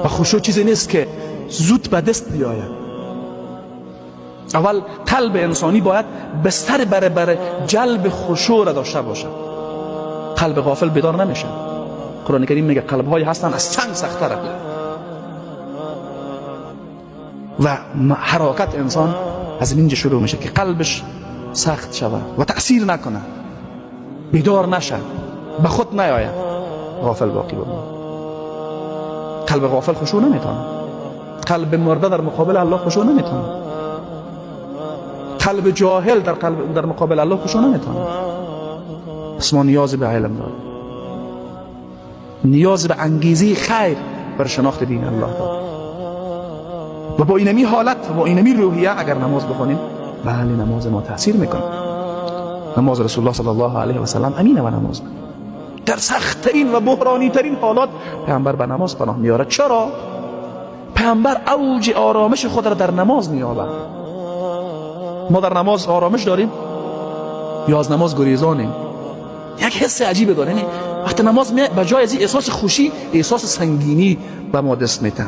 و خشوع چیزی نیست که زود به دست بیاید. اول قلب انسانی باید بستر بر جلب خشوع را داشته باشد. قلب غافل بیدار نمیشه. قرآن کریم میگه قلب‌های هستن از سنگ سخت‌تر و حرکت انسان از اینجا شروع میشه که قلبش سخت شود و تأثیر نکنه، بیدار نشه، به خود نیاید، غافل باقی بمونه. قلب غافل خشوع نمیتونه. قلب مرده در مقابل الله خشوع نمیتونه. قلب جاهل در مقابل الله خشوع نمیتونه. پس ما نیاز به علم داریم، نیاز به انگیزه خیر بر شناخت دین الله داریم و با اینمی حالت، با اینمی روحیه اگر نماز بخونیم، بله نماز ما تأثیر میکنه. نماز رسول الله صلی الله علیه و سلم امینه و نماز در سخت‌ترین و بحرانی ترین حالات پیامبر به نماز پناه میاره. چرا؟ پیامبر اوج آرامش خود را در نماز می‌یابد. ما در نماز آرامش داریم یا از نماز گریزانیم؟ یک حس عجیبه داره. یعنی وقتی نماز به جای از احساس خوشی، احساس سنگینی به ما دست میده.